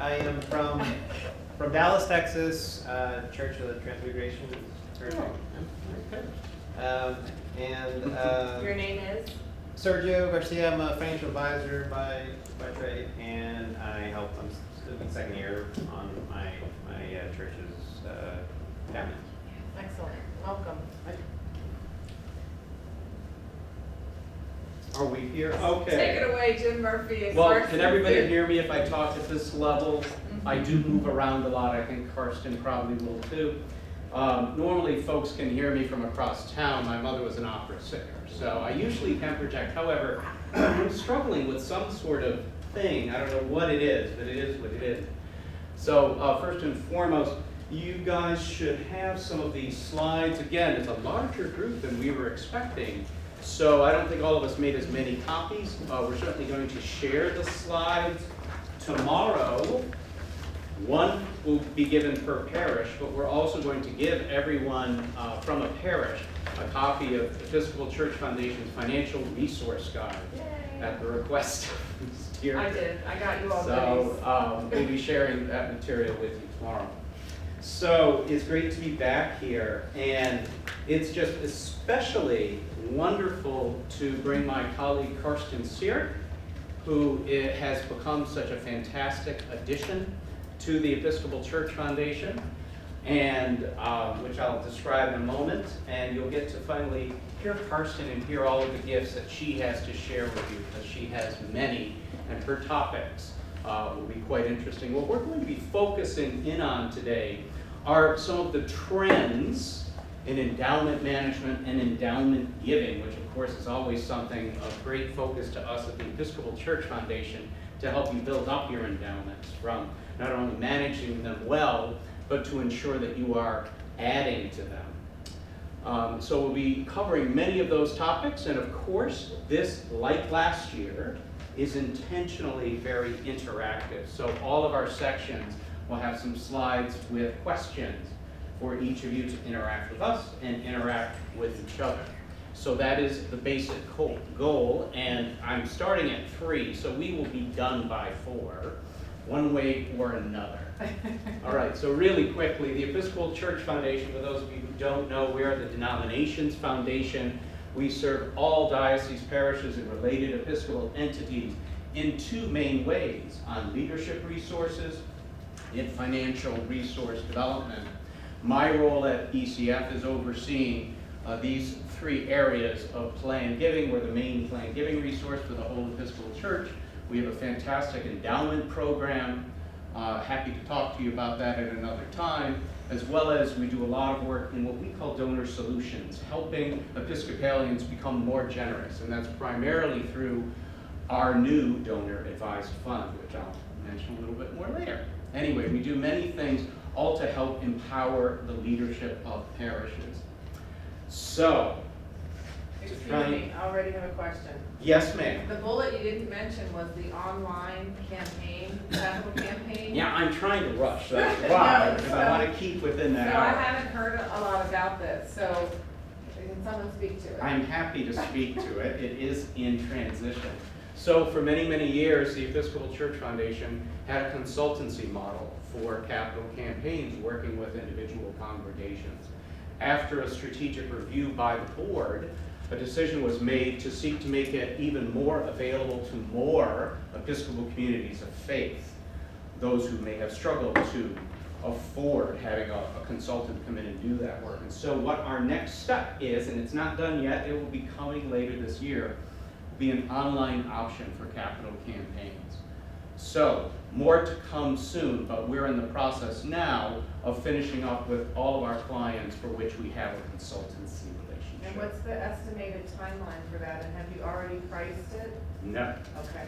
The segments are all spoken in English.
I am from Dallas, Texas, Church of the Transfiguration. Your name is? Sergio Garcia. I'm a financial advisor by trade, and I help. I'm still in second year on my church's cabinet. Excellent. Welcome. Are we here? Okay. Take it away, Jim Murphy. Well, can everybody hear me if I talk at this level? I do move around a lot. I think Karsten probably will too. Normally folks can hear me from across town. My mother was an opera singer, so I usually can project. However, I'm struggling with some sort of thing. I don't know what it is, but it is what it is. So first and foremost, you guys should have some of these slides. Again, it's a larger group than we were expecting. So I don't think all of us made as many copies. We're certainly going to share the slides tomorrow. One will be given per parish, but we're also going to give everyone from a parish a copy of Episcopal Church Foundation's Financial Resource Guide. Yay. At the request of Steer. I did. I got you all So we'll be sharing that material with you tomorrow. So it's great to be back here, and it's just especially wonderful to bring my colleague Karsten Sear, who has become such a fantastic addition to the Episcopal Church Foundation, and which I'll describe in a moment, and you'll get to finally hear Karsten and hear all of the gifts that she has to share with you, because she has many, and her topics will be quite interesting. What we're going to be focusing in on today are some of the trends in endowment management and endowment giving, which of course is always something of great focus to us at the Episcopal Church Foundation, to help you build up your endowments from not only managing them well, but to ensure that you are adding to them. So we'll be covering many of those topics, and of course, this, like last year, is intentionally very interactive. So all of our sections will have some slides with questions for each of you to interact with us and interact with each other. So that is the basic goal, and I'm starting at 3, so we will be done by 4, one way or another. All right, so really quickly, the Episcopal Church Foundation, for those of you who don't know, we are the denominations foundation. We serve all diocese, parishes, and related Episcopal entities in 2 main ways: on leadership resources and financial resource development. My role at ECF is overseeing these 3 areas of planned giving. We're the main planned giving resource for the whole Episcopal Church. We have a fantastic endowment program. Happy to talk to you about that at another time, as well as we do a lot of work in what we call donor solutions, helping Episcopalians become more generous, and that's primarily through our new donor advised fund, which I'll mention a little bit more later. Anyway, we do many things all to help empower the leadership of parishes. So, Excuse me, I already have a question. yes, ma'am. The bullet you didn't mention was the online campaign, capital campaign. Yeah, I'm trying to rush, that's why, because I want to keep within that So I hour. haven't heard a lot about this, so can someone speak to it? I'm happy to speak to it. It is in transition. So for many, many years, the Episcopal Church Foundation had a consultancy model for capital campaigns, working with individual congregations. After a strategic review by the board, a decision was made to seek to make it even more available to more Episcopal communities of faith, those who may have struggled to afford having a consultant come in and do that work. And so what our next step is, and it's not done yet, it will be coming later this year, will be an online option for capital campaigns. So more to come soon, but we're in the process now of finishing up with all of our clients for which we have a consultancy relationship. And what's the estimated timeline for that, and have you already priced it? No. Okay.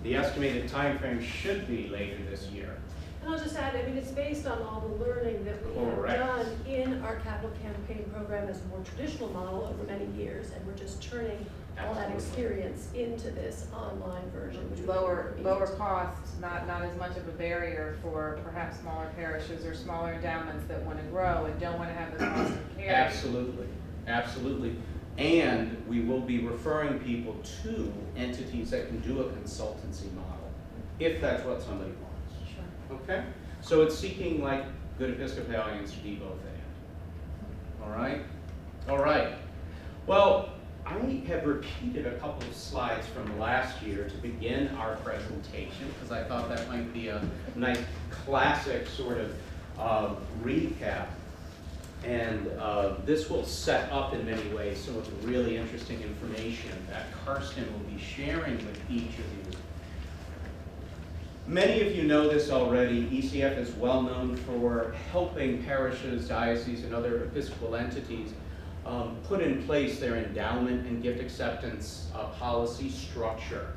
The estimated time frame should be later this year. And I'll just add, I mean, it's based on all the learning that we Correct. have done in our capital campaign program as a more traditional model over many years, and we're just turning all that experience into this online version. Which we Lower think will be cost, not as much of a barrier for perhaps smaller parishes or smaller endowments that want to grow and don't want to have the cost of carry. Absolutely, absolutely. And we will be referring people to entities that can do a consultancy model, if that's what somebody wants. Sure. okay? So it's seeking, like good Episcopalians, to be both and. All right? All right. Well, I have repeated a couple of slides from last year to begin our presentation, because I thought that might be a nice classic sort of recap. And this will set up in many ways some of the really interesting information that Karsten will be sharing with each of you. Many of you know this already. ECF is well known for helping parishes, dioceses, and other Episcopal entities put in place their endowment and gift acceptance policy structure.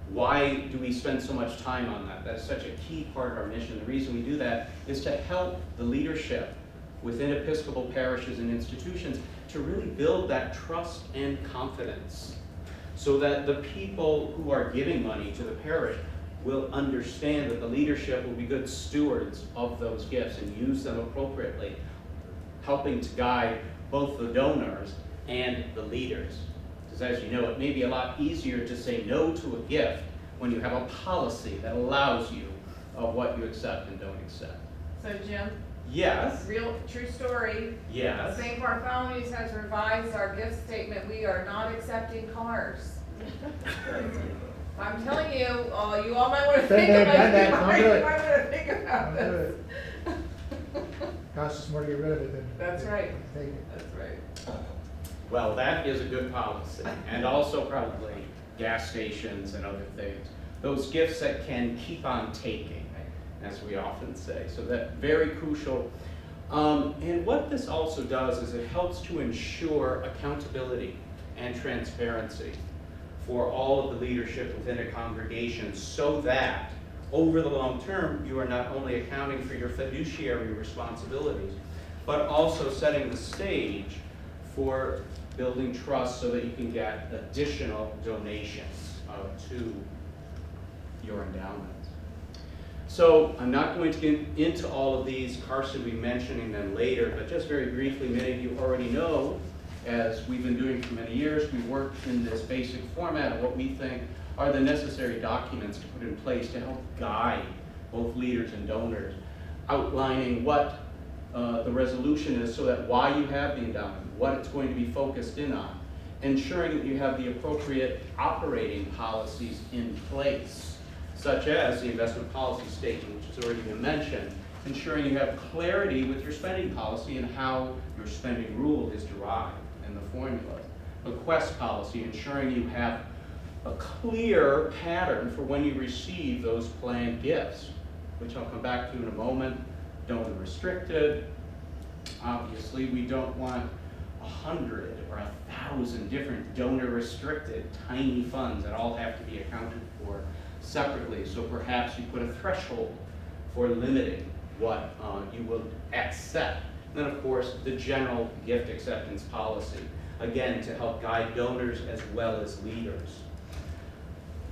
Why do we spend so much time on that? That's such a key part of our mission. The reason we do that is to help the leadership within Episcopal parishes and institutions to really build that trust and confidence so that the people who are giving money to the parish will understand that the leadership will be good stewards of those gifts and use them appropriately, helping to guide both the donors and the leaders. Because as you know, it may be a lot easier to say no to a gift when you have a policy that allows you of what you accept and don't accept. So Jim, Yes. real, true story. Yes. St. Bartholomew's has revised our gift statement. We are not accepting cars. I'm telling you, you all might want to think Been there, about done that, it. don't You do it. might want to think about Don't do this. Costs us more to get rid of it than. That's right. Take it. That's right. Well, that is a good policy. And also probably gas stations and other things. Those gifts that can keep on taking, as we often say. So that's very crucial. And what this also does is it helps to ensure accountability and transparency for all of the leadership within a congregation so that over the long term, you are not only accounting for your fiduciary responsibilities, but also setting the stage for building trust so that you can get additional donations to your endowments. So I'm not going to get into all of these. Karsten will be mentioning them later, but just very briefly, many of you already know, as we've been doing for many years, we work in this basic format of what we think are the necessary documents to put in place to help guide both leaders and donors, outlining what the resolution is so that why you have the endowment, what it's going to be focused in on, ensuring that you have the appropriate operating policies in place, such as the investment policy statement, which has already been mentioned, ensuring you have clarity with your spending policy and how your spending rule is derived and the formulas. The quest policy, ensuring you have a clear pattern for when you receive those planned gifts, which I'll come back to in a moment. Donor restricted. Obviously, we don't want 100 or 1,000 different donor restricted tiny funds that all have to be accounted for separately. So perhaps you put a threshold for limiting what you will accept. And then of course, the general gift acceptance policy, again, to help guide donors as well as leaders.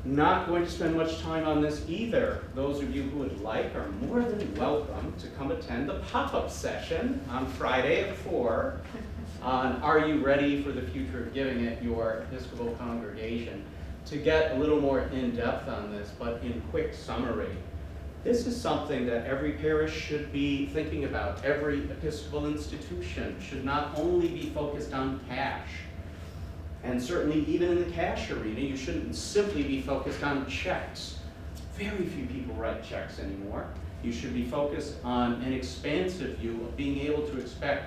Not going to spend much time on this either. Those of you who would like are more than welcome to come attend the pop-up session on Friday at 4 on Are You Ready for the Future of Giving at your Episcopal congregation to get a little more in-depth on this, but in quick summary. This is something that every parish should be thinking about. Every Episcopal institution should not only be focused on cash, and certainly even in the cash arena, you shouldn't simply be focused on checks. Very few people write checks anymore. You should be focused on an expansive view of being able to accept,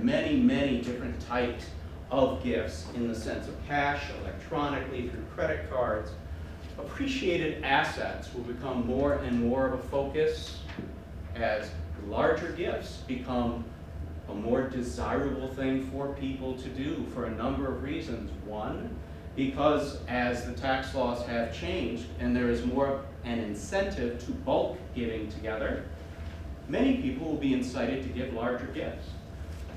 many, many different types of gifts in the sense of cash, electronically, through credit cards. Appreciated assets will become more and more of a focus as larger gifts become a more desirable thing for people to do for a number of reasons. One, because as the tax laws have changed and there is more an incentive to bulk giving together, many people will be incited to give larger gifts.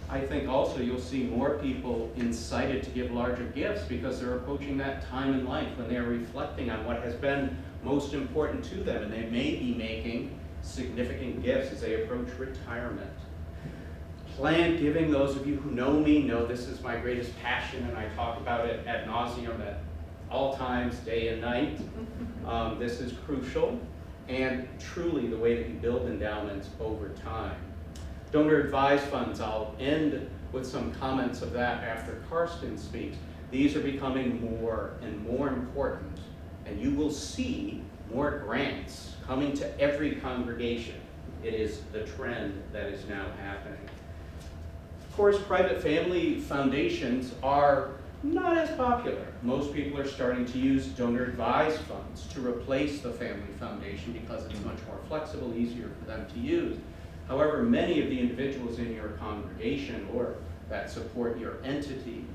I think also you'll see more people incited to give larger gifts because they're approaching that time in life when they're reflecting on what has been most important to them, and they may be making significant gifts as they approach retirement. Planned giving, those of you who know me know this is my greatest passion, and I talk about it ad nauseum at all times, day and night. This is crucial. and truly the way that you build endowments over time. Donor advised funds, I'll end with some comments of that after Karsten speaks. These are becoming more and more important, and you will see more grants coming to every congregation. It is the trend that is now happening. Of course, private family foundations are not as popular. Most people are starting to use donor advised funds to replace the family foundation because it's much more flexible, easier for them to use. However, many of the individuals in your congregation or that support your entity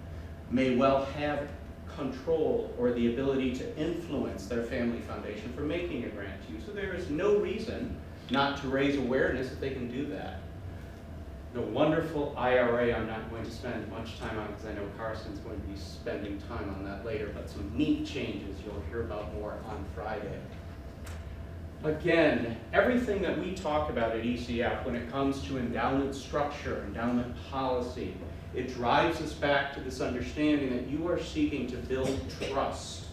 may well have control or the ability to influence their family foundation for making a grant to you. So there is no reason not to raise awareness if they can do that. The wonderful IRA, I'm not going to spend much time on because I know Carson's going to be spending time on that later, but some neat changes you'll hear about more on Friday. Again, everything that we talk about at ECF when it comes to endowment structure, endowment policy, it drives us back to this understanding that you are seeking to build trust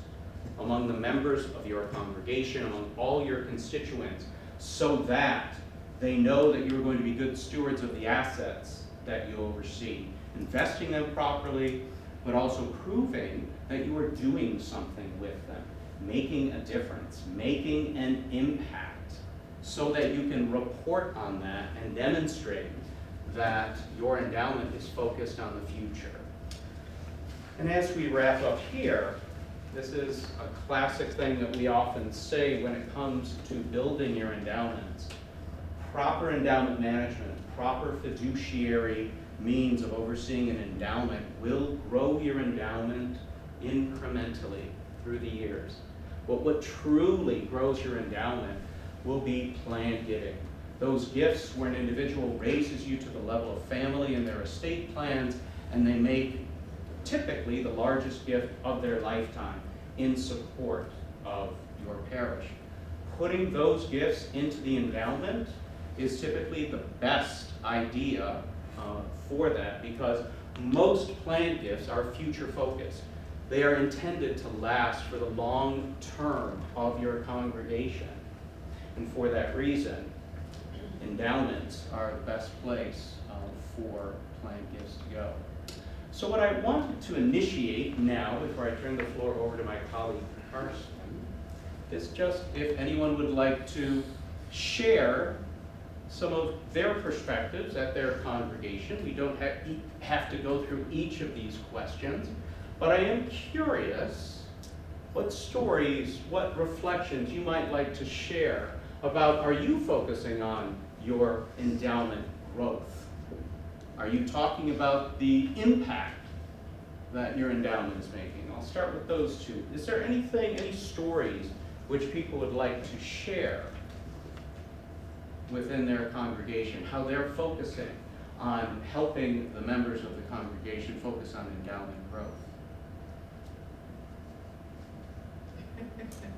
among the members of your congregation, among all your constituents, so that they know that you're going to be good stewards of the assets that you oversee, investing them properly, but also proving that you are doing something with them, making a difference, making an impact, so that you can report on that and demonstrate that your endowment is focused on the future. And as we wrap up here, this is a classic thing that we often say when it comes to building your endowments. Proper endowment management, proper fiduciary means of overseeing an endowment will grow your endowment incrementally through the years. But what truly grows your endowment will be planned giving. Those gifts where an individual raises you to the level of family in their estate plans, and they make typically the largest gift of their lifetime in support of your parish. Putting those gifts into the endowment is typically the best idea for that, because most planned gifts are future focused. They are intended to last for the long term of your congregation. And for that reason, endowments are the best place for planned gifts to go. So what I wanted to initiate now, before I turn the floor over to my colleague Karsten, is just if anyone would like to share some of their perspectives at their congregation. We don't have to go through each of these questions, but I am curious what stories, what reflections you might like to share about, are you focusing on your endowment growth? Are you talking about the impact that your endowment is making? I'll start with those two. Is there anything, any stories which people would like to share within their congregation, how they're focusing on helping the members of the congregation focus on endowment growth?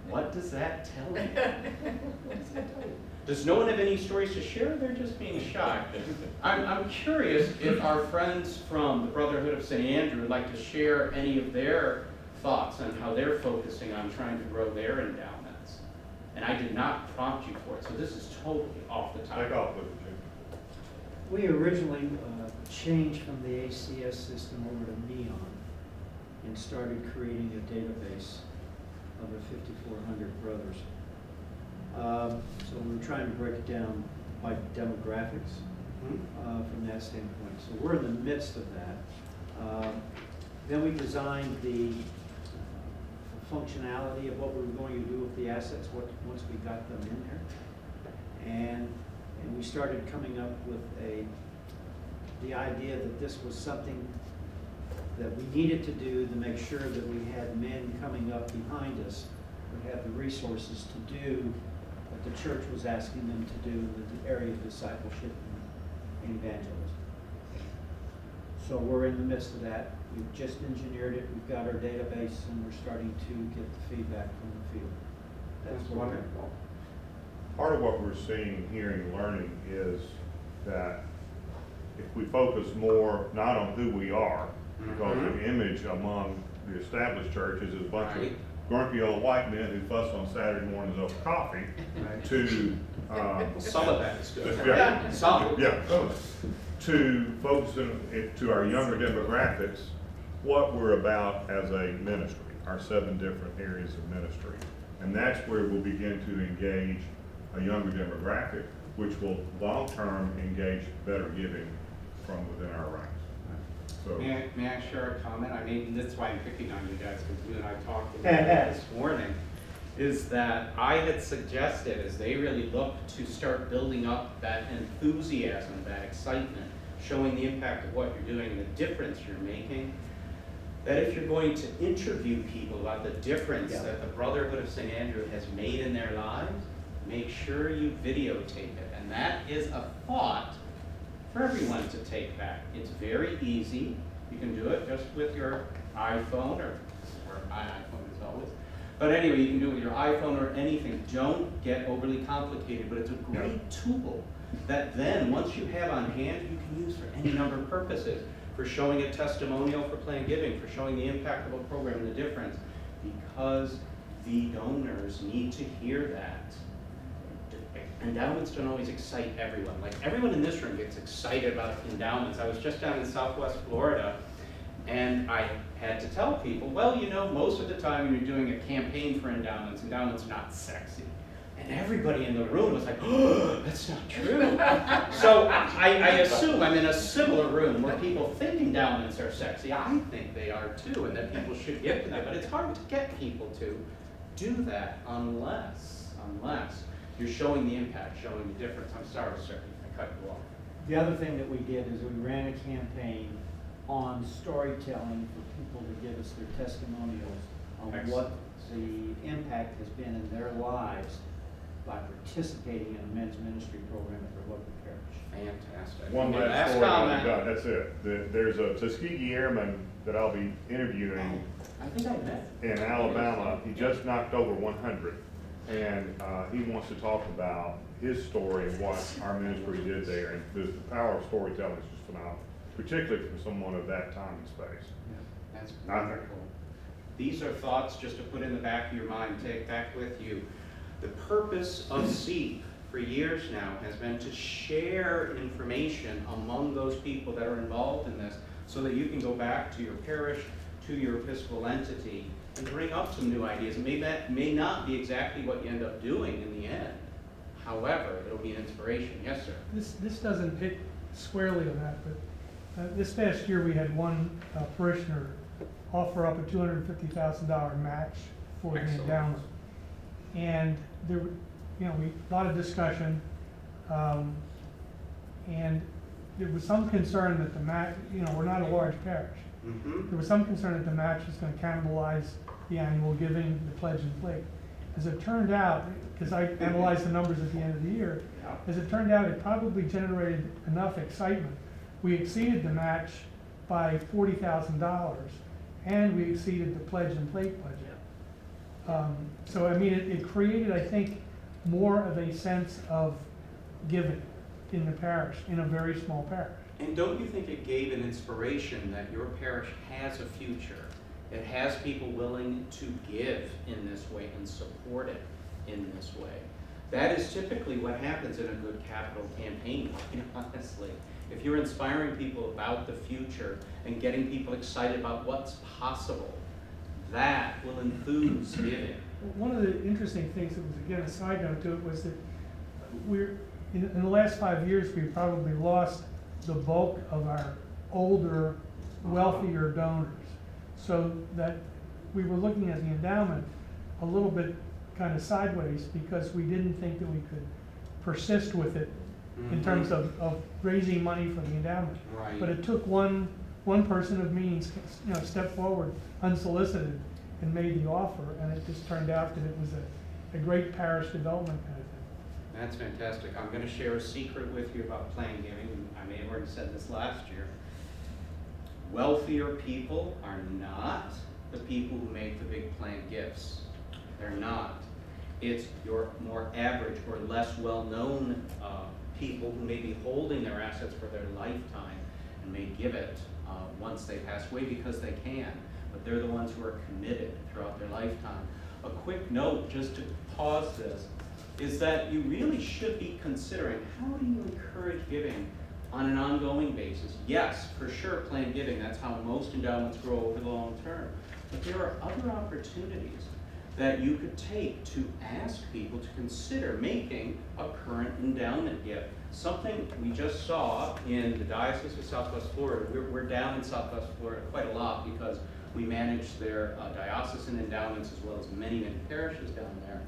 What does that tell you? Does no one have any stories to share? They're just being shy. I'm curious if our friends from the Brotherhood of St. Andrew would like to share any of their thoughts on how they're focusing on trying to grow their endowments. And I did not prompt you for it, so this is totally off the top. Take off with it, We originally changed from the ACS system over to Neon and started creating a database of the 5,400 brothers. So we're trying to break it down by demographics from that standpoint. So we're in the midst of that. Then we designed the functionality of what we were going to do with the assets once we got them in there. And we started coming up with the idea that this was something that we needed to do to make sure that we had men coming up behind us who had the resources to do what the church was asking them to do in the area of discipleship and evangelism. So we're in the midst of that. We've just engineered it. We've got our database, and we're starting to get the feedback from the field. That's wonderful. Part of what we're seeing, hearing, learning is that if we focus more not on who we are, because the image among the established churches is a bunch of grumpy old white men who fuss on Saturday mornings over coffee, to, Some of that is good. yeah, Some. yeah, to focusing it to our younger demographics, what we're about as a ministry, our 7 different areas of ministry. And that's where we'll begin to engage a younger demographic, which will long-term engage better giving from within our ranks. So, May I share a comment? I mean, that's why I'm picking on you guys, because you and I talked a little bit this morning, is that I had suggested, as they really look to start building up that enthusiasm, that excitement, showing the impact of what you're doing, the difference you're making, that if you're going to interview people about the difference that the Brotherhood of St. Andrew has made in their lives, make sure you videotape it. And that is a thought for everyone to take back. It's very easy. You can do it just with your iPhone, or my iPhone is always. But anyway, you can do it with your iPhone or anything. Don't get overly complicated, but it's a great tool that then, once you have on hand, you can use for any number of purposes. For showing a testimonial for Planned Giving, for showing the impact of a program and the difference, because the donors need to hear that. Endowments don't always excite everyone. Like, everyone in this room gets excited about endowments. I was just down in Southwest Florida, and I had to tell people, well, you know, most of the time when you're doing a campaign for endowments, endowments are not sexy. And everybody in the room was like, oh, that's not true. So I assume I'm in a similar room where people think endowments are sexy. I think they are too, and that people should give to them. But it's hard to get people to do that unless you're showing the impact, showing the difference. I'm sorry, sir, I cut you off. The other thing that we did is we ran a campaign on storytelling for people to give us their testimonials on what the impact has been in their lives by participating in a men's ministry program at their local parish. Fantastic. one Okay, last story I'll be comment. done, that's it. There's a Tuskegee Airman that I'll be interviewing I think I met. in Alabama. He just knocked over 100. And he wants to talk about his story and what our ministry did there. And the power of storytelling is just phenomenal, particularly for someone of that time and space. That's wonderful. These are thoughts just to put in the back of your mind, take back with you. The purpose of SEEP for years now has been to share information among those people that are involved in this, so that you can go back to your parish, to your Episcopal entity, and bring up some new ideas. It may not be exactly what you end up doing in the end. However, it'll be an inspiration. Yes, sir? This doesn't hit squarely on that, but this past year we had one parishioner offer up a $250,000 match for the Excellent. endowment. And there, a lot of discussion, and there was some concern that the match, we're not a large parish. Mm-hmm. There was some concern that the match was going to cannibalize the annual giving, the pledge and plate. As it turned out, because I analyzed the numbers at the end of the year, as it turned out, it probably generated enough excitement. We exceeded the match by $40,000, and we exceeded the pledge and plate budget. So I mean, it created, I think, more of a sense of giving in the parish, in a very small parish. And don't you think it gave an inspiration that your parish has a future? It has people willing to give in this way and support it in this way. That is typically what happens in a good capital campaign, honestly. If you're inspiring people about the future and getting people excited about what's possible, that will enthuse giving. One of the interesting things that was, again, a side note to it, was that in the last 5 years, we've probably lost the bulk of our older, wealthier donors. So that we were looking at the endowment a little bit kind of sideways, because we didn't think that we could persist with it in terms of raising money for the endowment. Right. But it took one person of means, stepped forward unsolicited and made the offer, and it just turned out that it was a great parish development kind of thing. That's fantastic. I'm going to share a secret with you about Planned Giving. I may have already said this last year. Wealthier people are not the people who make the big planned gifts. They're not. It's your more average or less well-known people who may be holding their assets for their lifetime and may give it once they pass away because they can. but they're the ones who are committed throughout their lifetime. A quick note, just to pause this, is that you really should be considering, how do you encourage giving on an ongoing basis? Yes, for sure, planned giving, that's how most endowments grow over the long term. But there are other opportunities that you could take to ask people to consider making a current endowment gift. Something we just saw in the Diocese of Southwest Florida. We're down in Southwest Florida quite a lot because we manage their diocesan endowments as well as many, many parishes down there.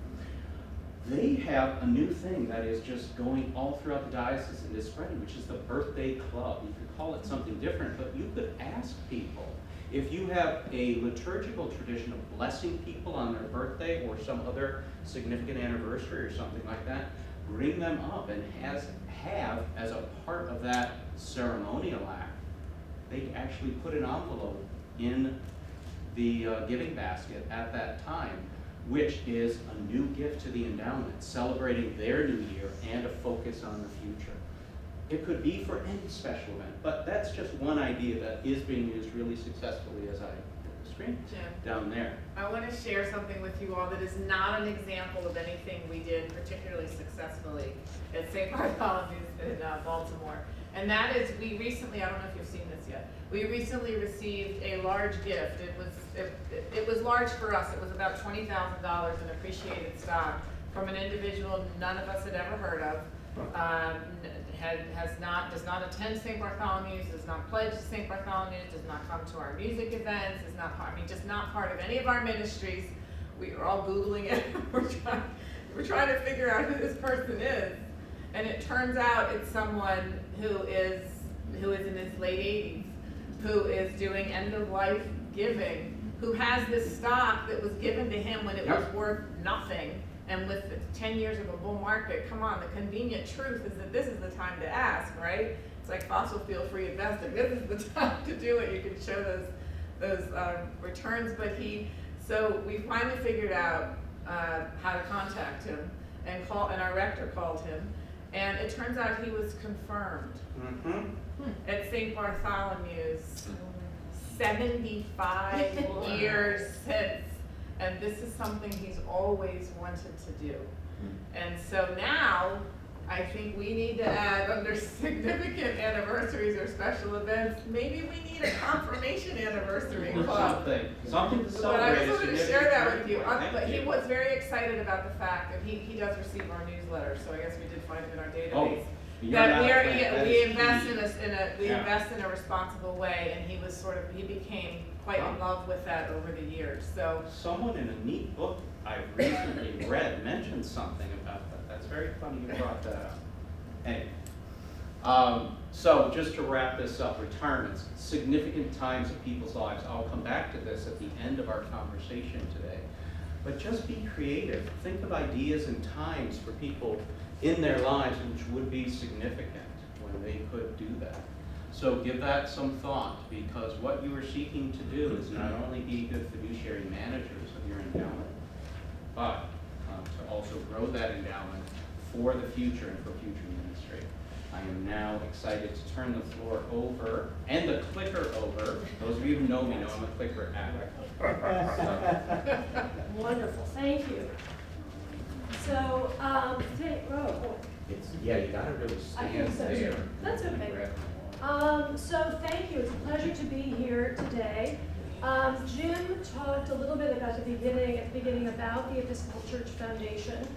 They have a new thing that is just going all throughout the diocese and is spreading, which is the birthday club. You could call it something different, but you could ask people, if you have a liturgical tradition of blessing people on their birthday or some other significant anniversary or something like that, bring them up and have as a part of that ceremonial act, they actually put an envelope in the giving basket at that time, which is a new gift to the endowment, celebrating their new year and a focus on the future. It could be for any special event, but that's just one idea that is being used really successfully as I hit the screen Jim, down there. I want to share something with you all that is not an example of anything we did particularly successfully at St. Bartholomew's in Baltimore. And that is, we recently, I don't know if you've seen this yet, we recently received a large gift. It was large for us. It was about $20,000 in appreciated stock from an individual none of us had ever heard of. Does not attend St. Bartholomew's, does not pledge to St. Bartholomew's, does not come to our music events, is not part, just not part of any of our ministries. We are all Googling it. We're trying to figure out who this person is. And it turns out it's someone who is in his late 80s, who is doing end-of-life giving, who has this stock that was given to him when it was worth nothing. And with 10 years of a bull market, come on, the convenient truth is that this is the time to ask, right? It's like fossil fuel-free investing. This is the time to do it. You can show those returns. So we finally figured out how to contact him, and our rector called him, and it turns out he was confirmed at St. Bartholomew's 75 years since. And this is something he's always wanted to do. And so now, I think we need to add under significant anniversaries or special events, maybe we need a confirmation anniversary club. Something to But celebrate. I just wanted to share that with you. Thank But he you. was very excited about the fact that he does receive our newsletter, so I guess we did find it in our database. That we invest in a responsible way, and he became quite in love with that over the years. So someone in a neat book I recently read mentioned something about that. That's very funny you brought that up. Anyway, so just to wrap this up, retirements, significant times of people's lives. I'll come back to this at the end of our conversation today. But just be creative. Think of ideas and times for people in their lives which would be significant when they could do that. So give that some thought, because what you are seeking to do is not only be good fiduciary managers of your endowment, but to also grow that endowment for the future and for future ministry. I am now excited to turn the floor over, and the clicker over. Those of you who know me know I'm a clicker addict. Wonderful, thank you. So, Yeah, you gotta really I think stand so there. too. That's okay. Grab them. So thank you, it's a pleasure to be here today. Jim talked a little bit about at the beginning about the Episcopal Church Foundation.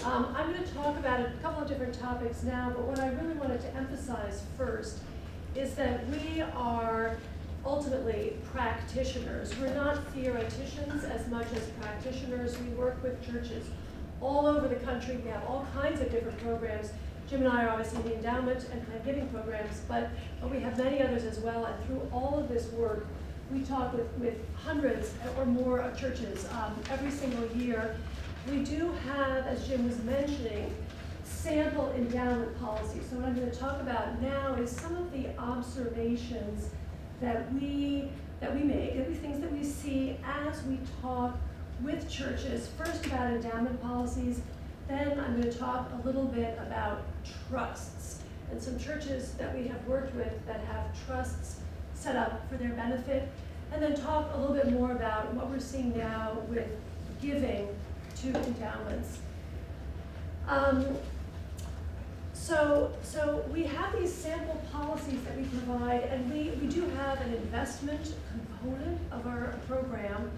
I'm going to talk about a couple of different topics now, but what I really wanted to emphasize first is that we are ultimately practitioners. We're not theoreticians as much as practitioners. We work with churches all over the country. We have all kinds of different programs. Jim and I are obviously in the endowment and planned giving programs, but we have many others as well. And through all of this work, we talk with hundreds or more of churches every single year. We do have, as Jim was mentioning, sample endowment policies. So what I'm going to talk about now is some of the observations that we make, and the things that we see as we talk with churches. First about endowment policies, then I'm going to talk a little bit about trusts and some churches that we have worked with that have trusts set up for their benefit. and then talk a little bit more about what we're seeing now with giving to endowments. So we have these sample policies that we provide, and we do have an investment component of our program,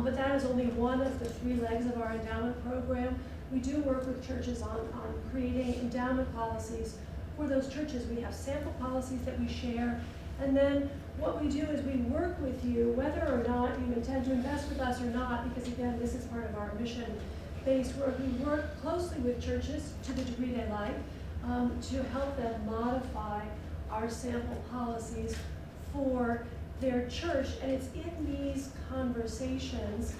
but that is only one of the 3 legs of our endowment program. We do work with churches on creating endowment policies for those churches. We have sample policies that we share, and then what we do is we work with you, whether or not you intend to invest with us or not, because again, this is part of our mission-based work. We work closely with churches to the degree they like, to help them modify our sample policies for their church. And it's in these conversations,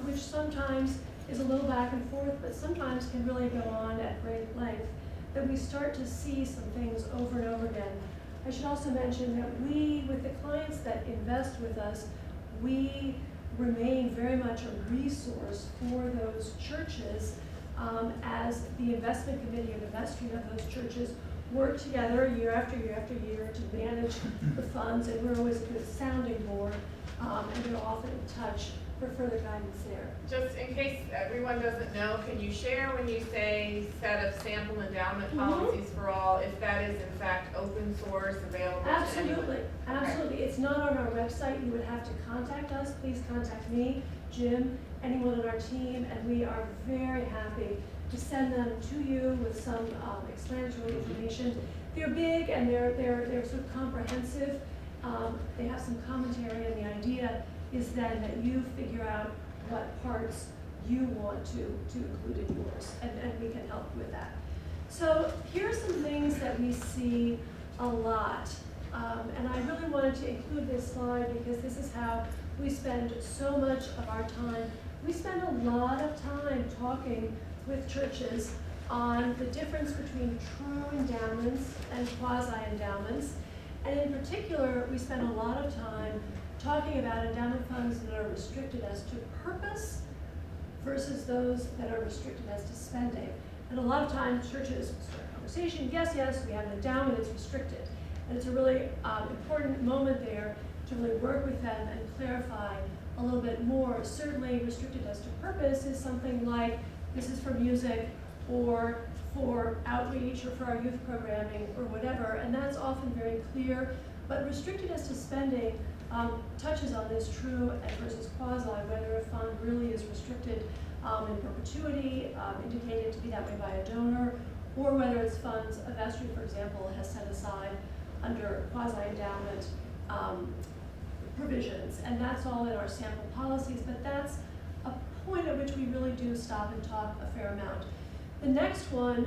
which sometimes is a little back and forth, but sometimes can really go on at great length, that we start to see some things over and over again. I should also mention that we, with the clients that invest with us, we remain very much a resource for those churches as the investment committee or the vestry of those churches work together year after year after year to manage the funds, and we're always a good sounding board, and we're often in touch for further guidance there. Just in case everyone doesn't know, can you share when you say set of sample endowment policies for all, if that is in fact open source, available to anyone? Absolutely, absolutely. It's not on our website. You would have to contact us. Please contact me, Jim, anyone on our team, and we are very happy to send them to you with some explanatory information. They're big and they're sort of comprehensive. They have some commentary, and the idea is then that you figure out what parts you want to include in yours, and we can help with that. So here are some things that we see a lot, and I really wanted to include this slide because this is how we spend so much of our time. We spend a lot of time talking with churches on the difference between true endowments and quasi-endowments, and in particular, we spend a lot of time talking about endowment funds that are restricted as to purpose versus those that are restricted as to spending. And a lot of times churches start a conversation, yes, we have an endowment, it's restricted. And it's a really important moment there to really work with them and clarify a little bit more. Certainly restricted as to purpose is something like, this is for music or for outreach or for our youth programming or whatever, and that's often very clear. But restricted as to spending touches on this true and versus quasi, whether a fund really is restricted in perpetuity, indicated to be that way by a donor, or whether it's funds a vestry, for example, has set aside under quasi-endowment provisions. And that's all in our sample policies, but that's a point at which we really do stop and talk a fair amount. The next one,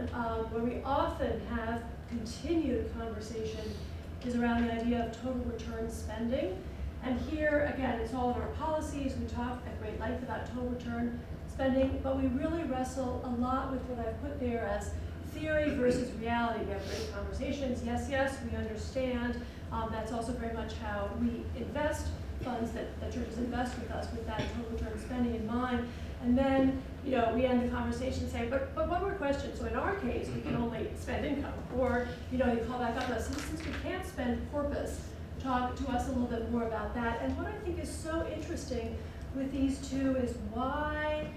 where we often have continued conversation, is around the idea of total return spending. And here, again, it's all in our policies. We talk at great length about total return spending, but we really wrestle a lot with what I've put there as theory versus reality. We have great conversations. Yes, we understand. That's also very much how we invest funds that churches invest with us, with that total return spending in mind. And then, we end the conversation saying, but one more question. So in our case, we can only spend income. Or, you call back on us, since we can't spend corpus, talk to us a little bit more about that. And what I think is so interesting with these two is why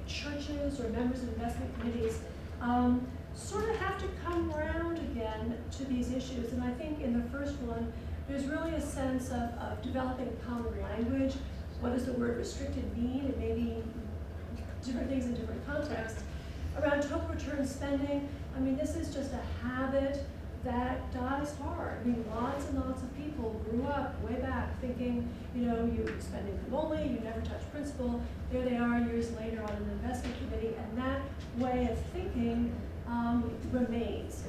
churches or members of investment committees sort of have to come around again to these issues. And I think in the first one, there's really a sense of developing common language. What does the word restricted mean? It may mean different things in different contexts. Around total return spending, this is just a habit that dies hard. Lots and lots of people grew up way back thinking, you spend income only, you never touch principal. There they are years later on an investment committee, and that way of thinking remains.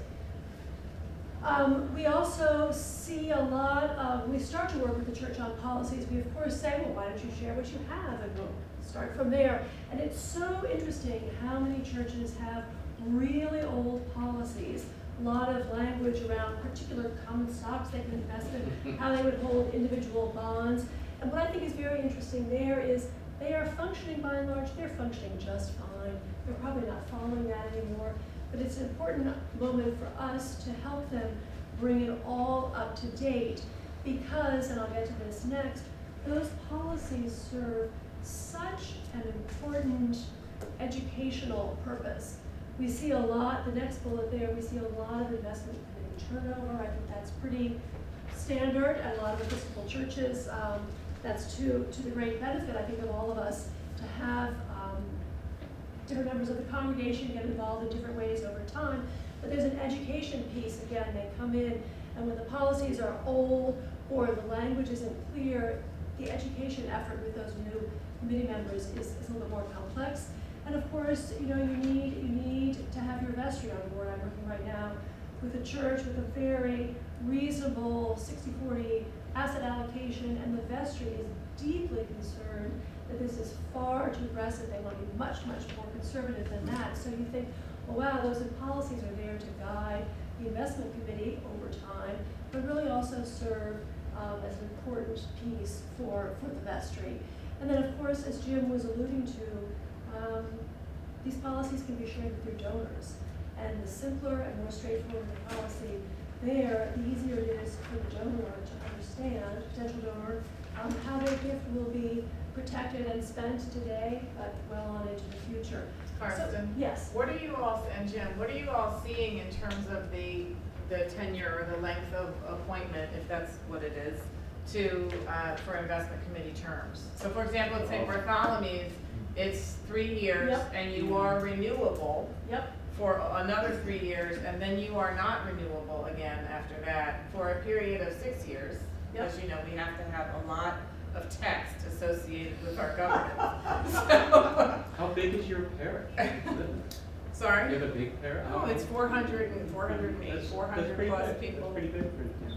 We also see a lot of, we start to work with the church on policies. We of course say, well, why don't you share what you have, and we'll start from there. And it's so interesting how many churches have really old policies, a lot of language around particular common stocks they can invest in, how they would hold individual bonds. And what I think is very interesting there is they are functioning by and large, they're functioning just fine. They're probably not following that anymore. But it's an important moment for us to help them bring it all up to date, because, and I'll get to this next, those policies serve such an important educational purpose. We see a lot, the next bullet there, we see a lot of investment committee turnover. I think that's pretty standard at a lot of Episcopal churches. That's to the great benefit, I think, of all of us to have different members of the congregation get involved in different ways over time. But there's an education piece, again, they come in, and when the policies are old or the language isn't clear, the education effort with those new committee members is a little bit more complex. And of course, you need to have your vestry on board. I'm working right now with a church with a very reasonable 60-40 asset allocation, and the vestry is deeply concerned that this is far too aggressive. They want to be much, much more conservative than that. So you think, well, wow, those policies are there to guide the investment committee over time, but really also serve as an important piece for the vestry. And then, of course, as Jim was alluding to, these policies can be shared with your donors. And the simpler and more straightforward the policy there, the easier it is for the donor to understand, potential donor, how their gift will be protected and spent today, but well on into the future. Karsten? So, yes. What are you all, and Jim, what are you all seeing in terms of the tenure or the length of appointment, if that's what it is, for investment committee terms? So for example, at St. Bartholomew's, it's 3 years, Yep. and you are renewable Yep. for another 3 years, and then you are not renewable again after that for a period of 6 years. Yep. As you know, we have to have a lot of text associated with our governance. So, How big is your parish? sorry? You have a big parish? Oh, it's 400 and 408, That's 400 pretty plus big. people. That's pretty big for you.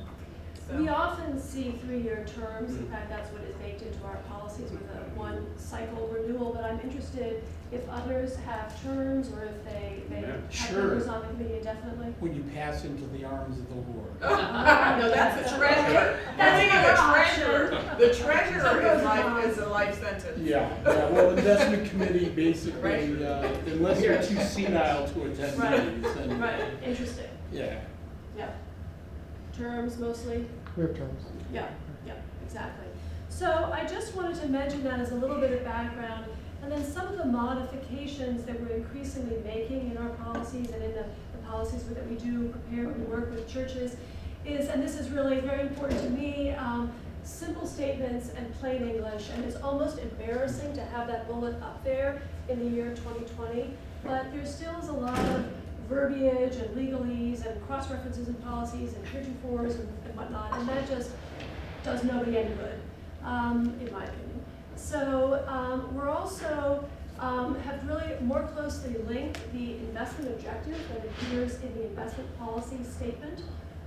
So- We often see 3-year terms. In fact, that's what is baked into our policies with a 1 cycle renewal. But I'm interested if others have terms or if they Yeah. have Sure. members on the committee indefinitely. When you pass into the arms of the Lord. No, that's the treasurer. That's Thinking the of the option. treasurer. The treasurer Sometimes is a life sentence. Yeah, well, investment committee basically, Right. unless you're too senile to attend Right. meetings, then, Right, interesting. yeah. Yeah. Terms mostly. We have terms. Yeah, exactly. So I just wanted to mention that as a little bit of background, and then some of the modifications that we're increasingly making in our policies and in the policies that we do prepare when we work with churches is, and this is really very important to me, simple statements and plain English. And it's almost embarrassing to have that bullet up there in the year 2020, but there still is a lot of verbiage and legalese and cross-references in policies and heretofores and whatnot, and that just does nobody any good, in my opinion. So we're also have really more closely linked the investment objective that appears in the investment policy statement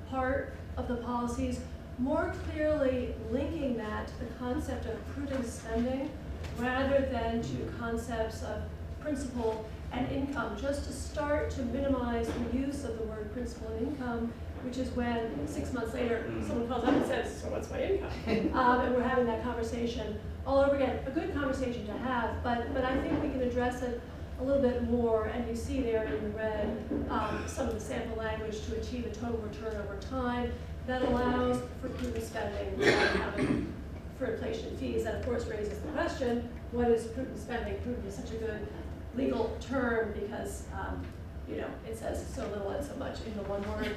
part of the policies, more clearly linking that to the concept of prudent spending rather than to concepts of principal and income, just to start to minimize the use of the word principal and income, which is when 6 months later, someone calls up and says, so what's my income? And we're having that conversation all over again. A good conversation to have, but I think we can address it a little bit more, and you see there in the red some of the sample language to achieve a total return over time that allows for prudent spending without having for inflation fees. That of course raises the question, what is prudent spending? Prudent is such a good legal term because it says so little and so much in the one word.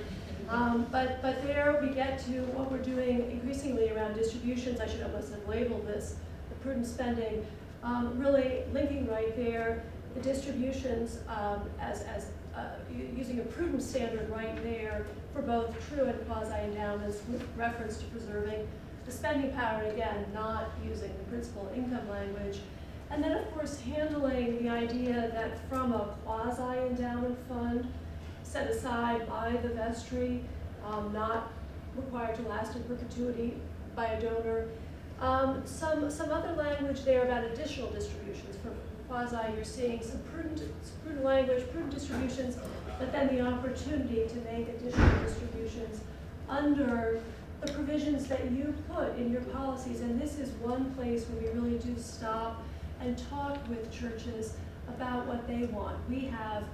But there we get to what we're doing increasingly around distributions. I should almost have labeled this the prudent spending, really linking right there the distributions as using a prudent standard right there for both true and quasi endowments with reference to preserving the spending power, and again, not using the principal income language. And then, of course, handling the idea that from a quasi-endowment fund set aside by the vestry, not required to last in perpetuity by a donor. Some other language there about additional distributions. For quasi, you're seeing some prudent language, prudent distributions, but then the opportunity to make additional distributions under the provisions that you put in your policies. And this is one place where we really do stop and talk with churches about what they want. We have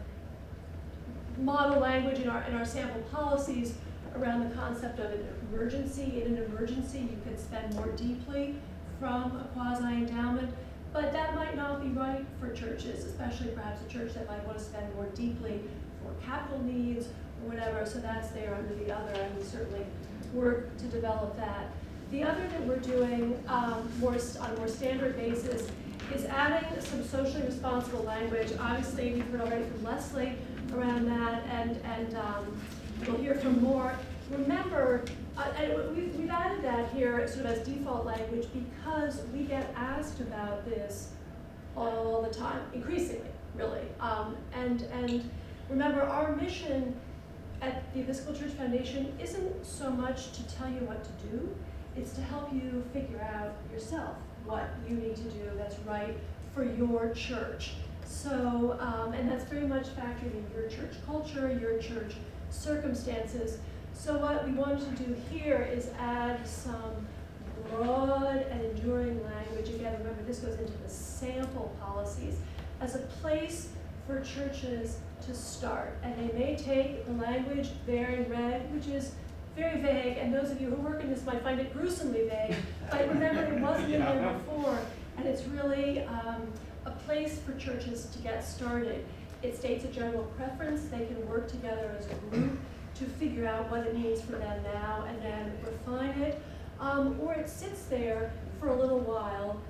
model language in our sample policies around the concept of an emergency. In an emergency, you can spend more deeply from a quasi-endowment, but that might not be right for churches, especially perhaps a church that might want to spend more deeply for capital needs or whatever, so that's there under the other, and we certainly work to develop that. The other that we're doing on a more standard basis is adding some socially responsible language. Obviously, we've heard already from Leslie around that, and we'll hear from more. Remember, we've added that here sort of as default language because we get asked about this all the time, increasingly, really. And remember, our mission at the Episcopal Church Foundation isn't so much to tell you what to do, it's to help you figure out yourself what you need to do that's right for your church. So, and that's very much factored in your church culture, your church circumstances. So what we wanted to do here is add some broad and enduring language. Again, remember, this goes into the sample policies as a place for churches to start. And they may take the language there in red, which is very vague, and those of you who work in this might find it gruesomely vague, but remember, it wasn't in there before, and it's really a place for churches to get started. It states a general preference. They can work together as a group to figure out what it means for them now and then refine it, or it sits there for a little while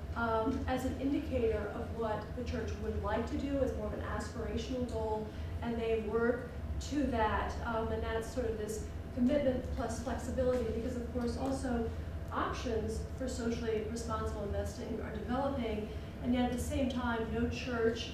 as an indicator of what the church would like to do as more of an aspirational goal, and they work to that, and that's sort of this commitment plus flexibility, because of course also options for socially responsible investing are developing, and yet at the same time, no church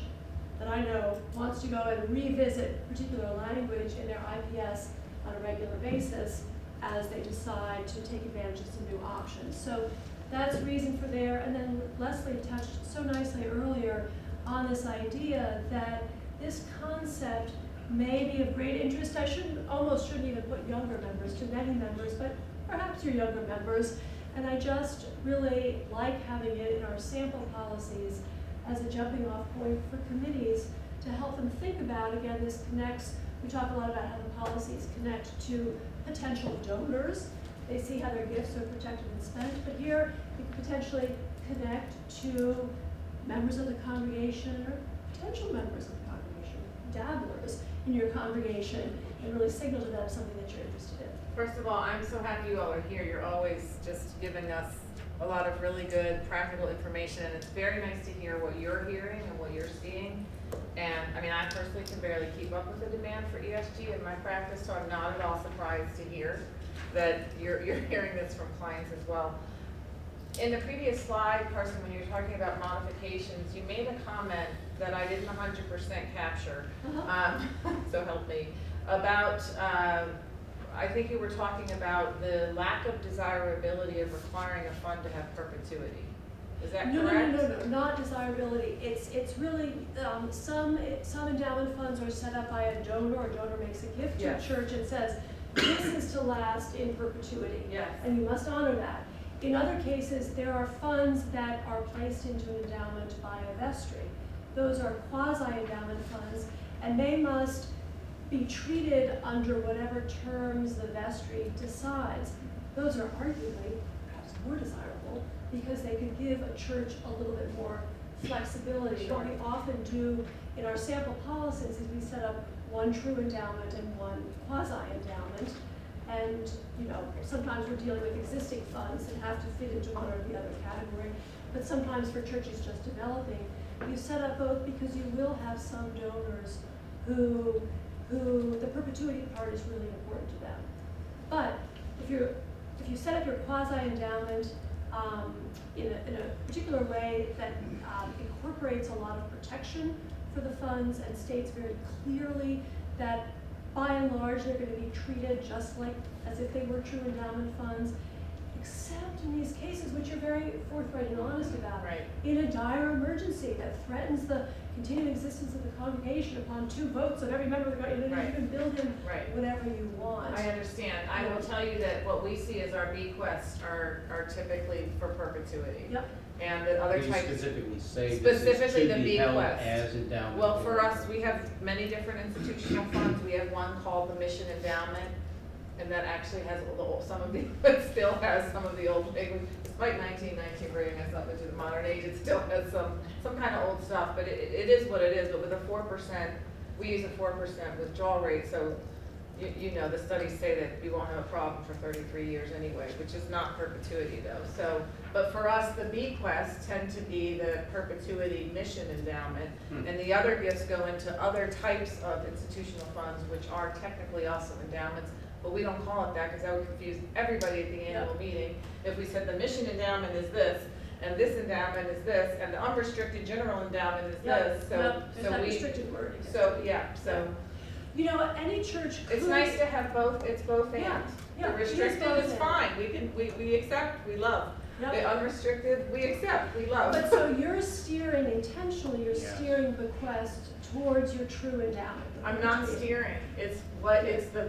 that I know wants to go and revisit particular language in their IPS on a regular basis as they decide to take advantage of some new options. So that's reason for there. And then Leslie touched so nicely earlier on this idea that this concept may be of great interest. I almost shouldn't even put younger members to many members, but perhaps your younger members. And I just really like having it in our sample policies as a jumping off point for committees to help them think about, again, this connects, we talk a lot about how the policies connect to potential donors. They see how their gifts are protected and spent, but here it could potentially connect to members of the congregation or potential members of the congregation, dabblers in your congregation, and really signal to them something that you're interested in. First of all, I'm so happy you all are here. You're always just giving us a lot of really good practical information, and it's very nice to hear what you're hearing and what you're seeing. And I mean, I personally can barely keep up with the demand for ESG in my practice, so I'm not at all surprised to hear that you're hearing this from clients as well. In the previous slide, Carson, when you were talking about modifications, you made a comment that I didn't 100% capture, so help me, about I think you were talking about the lack of desirability of requiring a fund to have perpetuity. Is that correct? No, not desirability. It's really, some endowment funds are set up by a donor. A donor makes a gift to a church and says, this is to last in perpetuity. Yes. And you must honor that. In other cases, there are funds that are placed into an endowment by a vestry. Those are quasi-endowment funds, and they must be treated under whatever terms the vestry decides. Those are arguably perhaps more desirable because they could give a church a little bit more flexibility. Sure. What we often do in our sample policies is we set up one true endowment and one quasi-endowment. And sometimes we're dealing with existing funds that have to fit into one or the other category. But sometimes for churches just developing, you set up both because you will have some donors who the perpetuity part is really important to them. But if you set up your quasi-endowment in a particular way that incorporates a lot of protection for the funds and states very clearly that by and large they're going to be treated just like as if they were true endowment funds, except in these cases which you're very forthright and honest about, right, in a dire emergency that threatens the continued existence of the congregation upon 2 votes of every member of the congregation, right, you can build in right, whatever you want. I understand. I will tell you that what we see as our bequests are typically for perpetuity. Yep. And the other You types. specifically say Specifically this the should be held bequest. as endowment. Well, for us, we have many different institutional funds. We have one called the Mission Endowment, And that actually has some of the, it still has some of the old, despite 1919 bringing us up into the modern age, it still has some kind of old stuff, but it is what it is. But with a 4%, we use a 4% withdrawal rate, so you know, the studies say that you won't have a problem for 33 years anyway, which is not perpetuity though. So, but for us, the bequests tend to be the perpetuity mission endowment, and the other gifts go into other types of institutional funds, which are technically also endowments, but we don't call it that because that would confuse everybody at the annual meeting. If we said the mission endowment is this, and this endowment is this, and the unrestricted general endowment is this, so There's we, restricted wording. so. You know, any church could. It's nice to have both, it's both and. Yeah, The restricted it is both is and. fine, we accept, we love. Yep. The unrestricted, we accept, we love. But so you're steering intentionally, you're Yes. steering bequest towards your true endowment. I'm not steering, it's what, it's the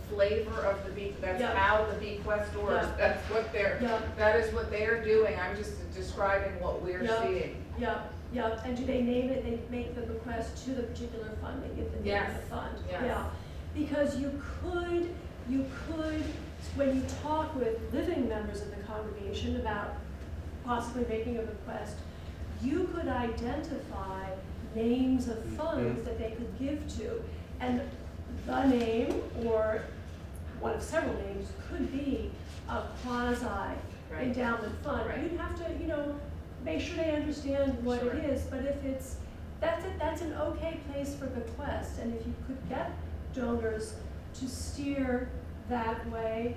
flavor of the that's Yeah. how the bequest works, Yeah. that's what Yeah. that is what they're doing, I'm just describing what we're Yeah. seeing. Yeah, and do they name it, they make the bequest to the particular fund, they give the name of Yes. the fund? Yes. Yeah, because you could, when you talk with living members of the congregation about possibly making a bequest, you could identify names of funds that they could give to, and the name, or one of several names, could be a quasi Right. endowment fund. Right. You'd have to, make sure they understand what Sure. it is, but if it's, that's an okay place for bequest, and if you could get donors to steer that way,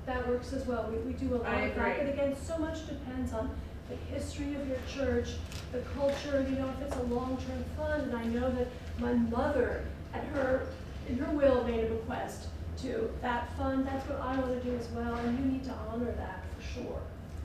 that works as well. We do a lot I of that, agree. but again, so much depends on the history of your church, the culture, if it's a long-term fund, and I know that my mother, in her will, made a bequest to that fund, that's what I want to do as well, and you need to honor that for sure.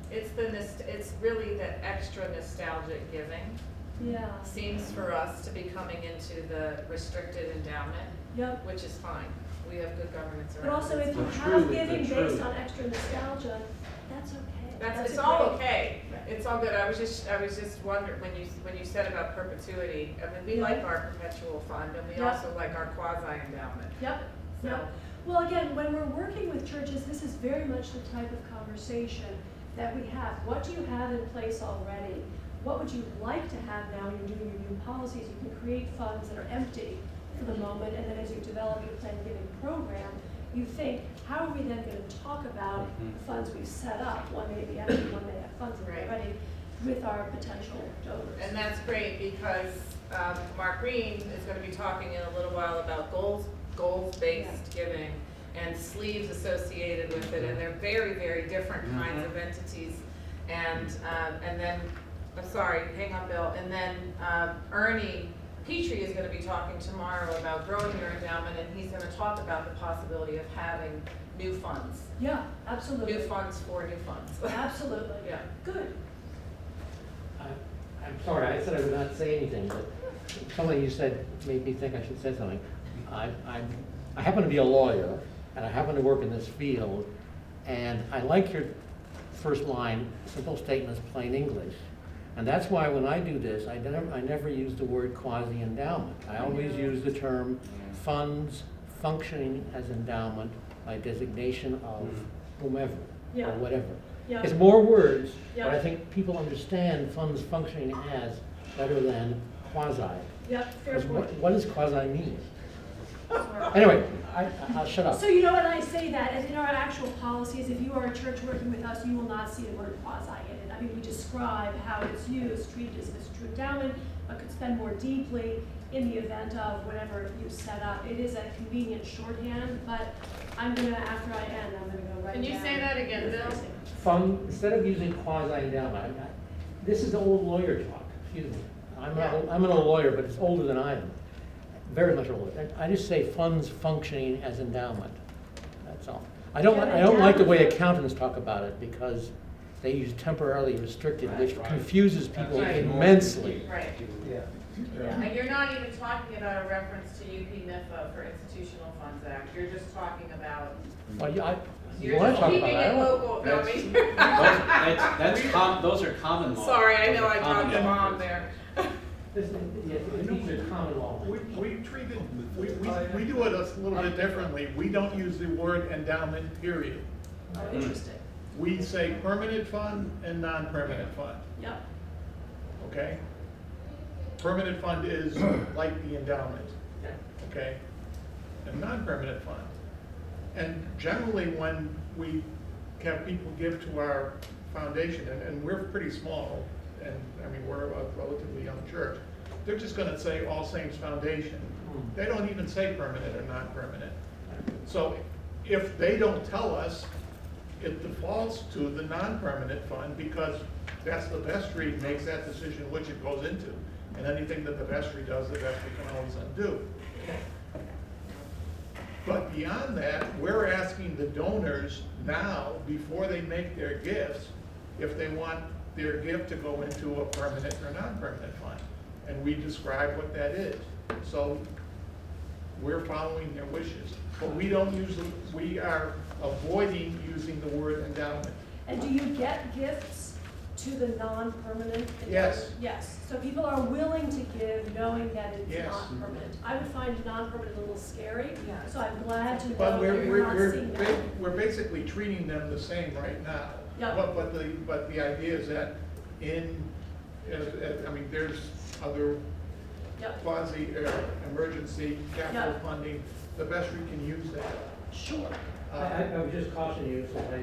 It's really the extra nostalgic giving Yeah, seems for us to be coming into the restricted endowment, yep. which is fine. We have good governance around But also, it. if you But have truly, giving but based truly. on extra nostalgia, that's okay. It's a all great- okay. It's all good. I was just wondering, when you said about perpetuity, I mean, we Yeah. like our perpetual fund, and we Yeah. also like our quasi endowment. Yep, So, yep. Well, again, when we're working with churches, this is very much the type of conversation that we have. What do you have in place already? What would you like to have now when you're doing your new policies? You can create funds that are empty for the moment, and then as you develop your plan giving program, you think, how are we then going to talk about the funds we've set up? One may be empty, one may have funds in it Right. already, with our potential donors. and that's great because Mark Green is going to be talking in a little while about goals-based giving and sleeves associated with it, and they're very, very different kinds of entities. And then, I'm sorry, hang on, Bill. And then Ernie Petrie is going to be talking tomorrow about growing your endowment, and he's going to talk about the possibility of having new funds, Yeah, absolutely. new funds for new funds. Absolutely. Yeah. Good. I'm sorry, I said I would not say anything, but something you said made me think I should say something. I happen to be a lawyer, and I happen to work in this field, and I like your first line, simple statements, plain English. And that's why when I do this, I never use the word quasi-endowment. I always use the term funds functioning as endowment by designation of whomever, Yeah. or whatever. Yeah. It's more words, but I Yeah. think people understand funds functioning as better than quasi. Yep, fair 'Cause point. what does quasi mean? Anyway, I'll shut up. So you know when I say that, as in our actual policies, if you are a church working with us, you will not see the word quasi in it. I mean, we describe how it's used, treated as if it's a true endowment, but could spend more deeply in the event of whatever you set up. It is a convenient shorthand, but I'm gonna, after I end, I'm gonna go right down. Can you say that again, Bill? Fund, instead of using quasi-endowment, this is old lawyer talk, excuse me. I'm an old lawyer, but it's older than I am, very much older. I just say funds functioning as endowment, that's all. I don't like the way accountants talk about it, because they use temporarily restricted, which confuses people Right. immensely. Right. Yeah. And you're not even talking about a reference to UP-NIFA for Institutional Funds Act, you're just talking about, Well, yeah, you you're wanna just talk keeping about it, I it don't- local, no, me. Those are common law. Sorry, I know I Common dropped the law. bomb there. This is- yeah, these are common law. We treat it, we do it a little bit differently. We don't use the word endowment, period. Oh, interesting. We say permanent fund and non-permanent fund, Yep. okay? Permanent fund is like the endowment, Yeah. okay? And non-permanent fund. And generally, when we have people give to our foundation, and we're pretty small, and, I mean, we're a relatively young church, they're just gonna say All Saints Foundation. They don't even say permanent or non-permanent. So if they don't tell us, it defaults to the non-permanent fund, because that's the vestry makes that decision which it goes into. And anything that the vestry does, the vestry can always undo. But beyond that, we're asking the donors now, before they make their gifts, if they want their gift to go into a permanent or non-permanent fund. And we describe what that is. So we're following their wishes. But we don't usually, we are avoiding using the word endowment. And do you get gifts to the non-permanent? Yes. Yes, so people are willing to give knowing that it's Yes. not permanent. I would find non-permanent a little scary, Yes. so I'm glad to know But that we're, you're not seeing that. we're basically treating them the same right now. Yep. But the idea is that I mean, there's other Yep, quasi emergency capital Yep. funding. The vestry can use that. sure. I would just caution you, since I